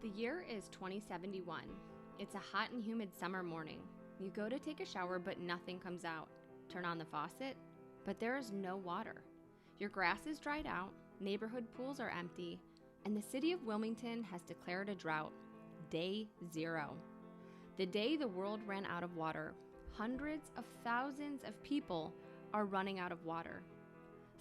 The year is 2071. It's a hot and humid summer morning. You go to take a shower, but nothing comes out. Turn on the faucet, but there is no water. Your grass is dried out, neighborhood pools are empty, and the city of Wilmington has declared a drought. Day 0. The day the world ran out of water. Hundreds of thousands of people are running out of water.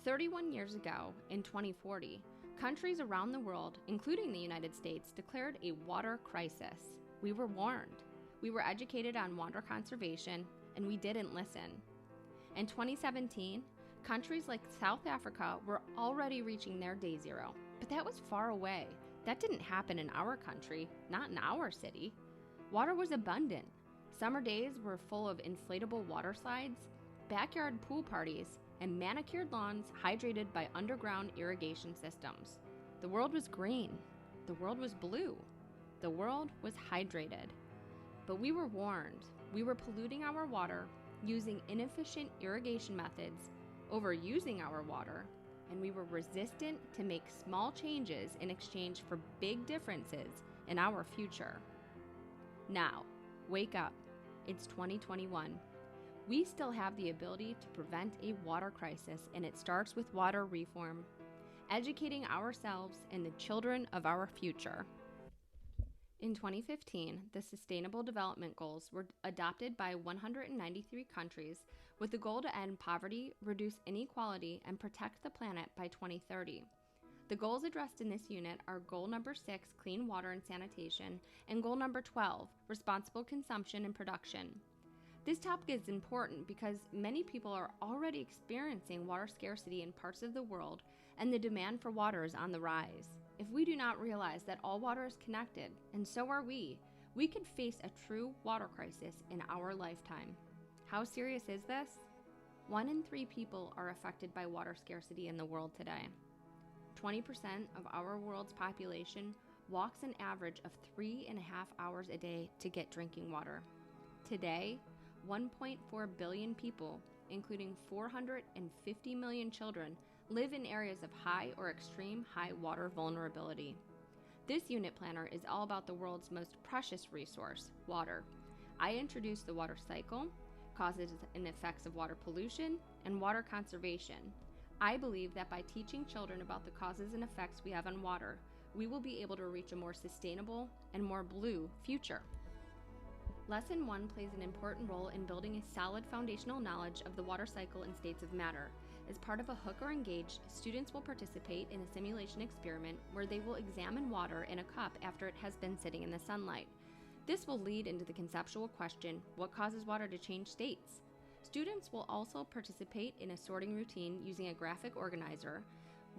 31 years ago, in 2040, countries around the world, including the United States, declared a water crisis. We were warned. We were educated on water conservation, and we didn't listen. In 2017, countries like South Africa were already reaching their day 0, but that was far away. That didn't happen in our country, not in our city. Water was abundant. Summer days were full of inflatable water slides, backyard pool parties, and manicured lawns hydrated by underground irrigation systems. The world was green. The world was blue. The world was hydrated. But we were warned. We were polluting our water, using inefficient irrigation methods, overusing our water, and we were resistant to make small changes in exchange for big differences in our future. Now, wake up. It's 2021. We still have the ability to prevent a water crisis, and it starts with water reform, educating ourselves and the children of our future. In 2015, the Sustainable Development Goals were adopted by 193 countries with the goal to end poverty, reduce inequality, and protect the planet by 2030. The goals addressed in this unit are Goal number 6, clean water and sanitation, and Goal number 12, responsible consumption and production. This topic is important because many people are already experiencing water scarcity in parts of the world, and the demand for water is on the rise. If we do not realize that all water is connected, and so are we could face a true water crisis in our lifetime. How serious is this? 1 in 3 people are affected by water scarcity in the world today. 20% of our world's population walks an average of 3.5 hours a day to get drinking water. Today, 1.4 billion people, including 450 million children, live in areas of high or extreme high water vulnerability. This unit planner is all about the world's most precious resource, water. I introduce the water cycle, causes and effects of water pollution, and water conservation. I believe that by teaching children about the causes and effects we have on water, we will be able to reach a more sustainable and more blue future. Lesson 1 plays an important role in building a solid foundational knowledge of the water cycle and states of matter. As part of a Hook or Engage, students will participate in a simulation experiment where they will examine water in a cup after it has been sitting in the sunlight. This will lead into the conceptual question, what causes water to change states? Students will also participate in a sorting routine using a graphic organizer,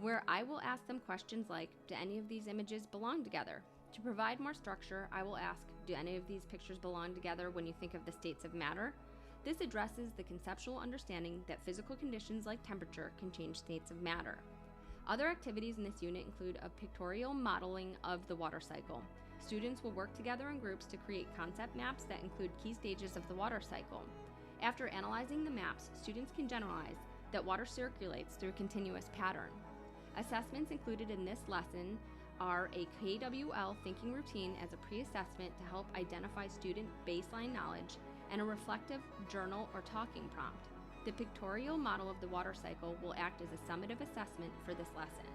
where I will ask them questions like, do any of these images belong together? To provide more structure, I will ask, do any of these pictures belong together when you think of the states of matter? This addresses the conceptual understanding that physical conditions like temperature can change states of matter. Other activities in this unit include a pictorial modeling of the water cycle. Students will work together in groups to create concept maps that include key stages of the water cycle. After analyzing the maps, students can generalize that water circulates through a continuous pattern. Assessments included in this lesson are a KWL thinking routine as a pre-assessment to help identify student baseline knowledge, and a reflective journal or talking prompt. The pictorial model of the water cycle will act as a summative assessment for this lesson.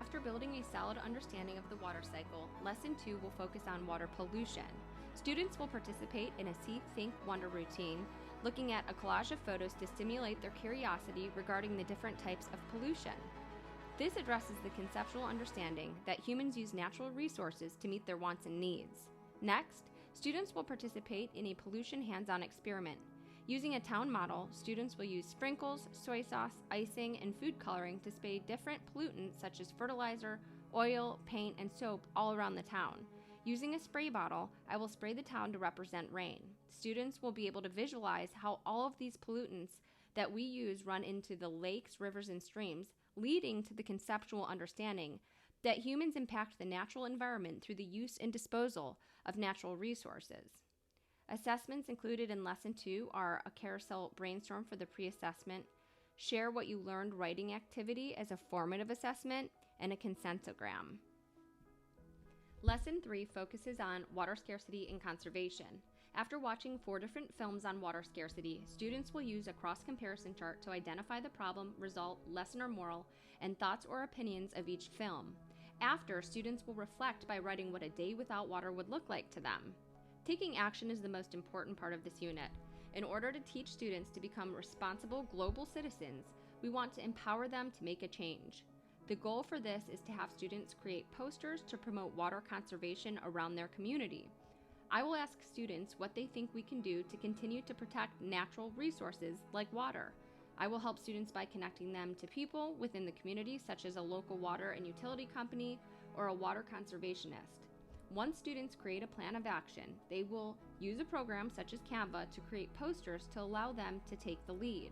After building a solid understanding of the water cycle, Lesson 2 will focus on water pollution. Students will participate in a See, Think, Wonder routine, looking at a collage of photos to stimulate their curiosity regarding the different types of pollution. This addresses the conceptual understanding that humans use natural resources to meet their wants and needs. Next, students will participate in a pollution hands-on experiment. Using a town model, students will use sprinkles, soy sauce, icing, and food coloring to spray different pollutants such as fertilizer, oil, paint, and soap all around the town. Using a spray bottle, I will spray the town to represent rain. Students will be able to visualize how all of these pollutants that we use run into the lakes, rivers, and streams, leading to the conceptual understanding that humans impact the natural environment through the use and disposal of natural resources. Assessments included in Lesson 2 are a carousel brainstorm for the pre-assessment, share what you learned writing activity as a formative assessment, and a consensogram. Lesson 3 focuses on water scarcity and conservation. After watching 4 different films on water scarcity, students will use a cross-comparison chart to identify the problem, result, lesson or moral, and thoughts or opinions of each film. After, students will reflect by writing what a day without water would look like to them. Taking action is the most important part of this unit. In order to teach students to become responsible global citizens, we want to empower them to make a change. The goal for this is to have students create posters to promote water conservation around their community. I will ask students what they think we can do to continue to protect natural resources like water. I will help students by connecting them to people within the community, such as a local water and utility company or a water conservationist. Once students create a plan of action, they will use a program such as Canva to create posters to allow them to take the lead.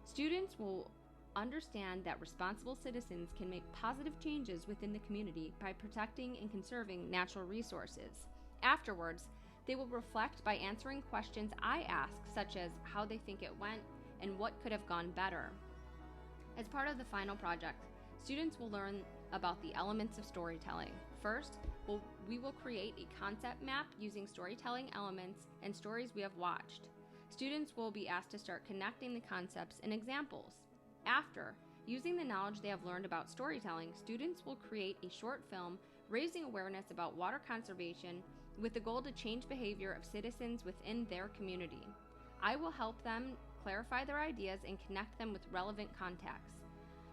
Students will understand that responsible citizens can make positive changes within the community by protecting and conserving natural resources. Afterwards, they will reflect by answering questions I ask, such as how they think it went and what could have gone better. As part of the final project, students will learn about the elements of storytelling. First, we will create a concept map using storytelling elements and stories we have watched. Students will be asked to start connecting the concepts and examples. After, using the knowledge they have learned about storytelling, students will create a short film raising awareness about water conservation with the goal to change behavior of citizens within their community. I will help them clarify their ideas and connect them with relevant contacts.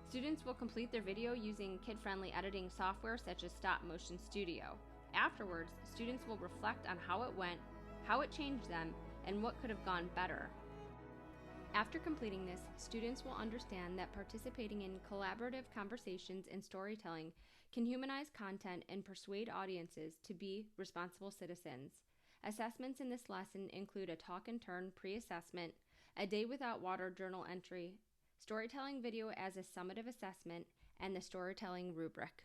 Students will complete their video using kid-friendly editing software such as Stop Motion Studio. Afterwards, students will reflect on how it went, how it changed them, and what could have gone better. After completing this, students will understand that participating in collaborative conversations and storytelling can humanize content and persuade audiences to be responsible citizens. Assessments in this lesson include a talk and turn pre-assessment, a day without water journal entry, storytelling video as a summative assessment, and the storytelling rubric.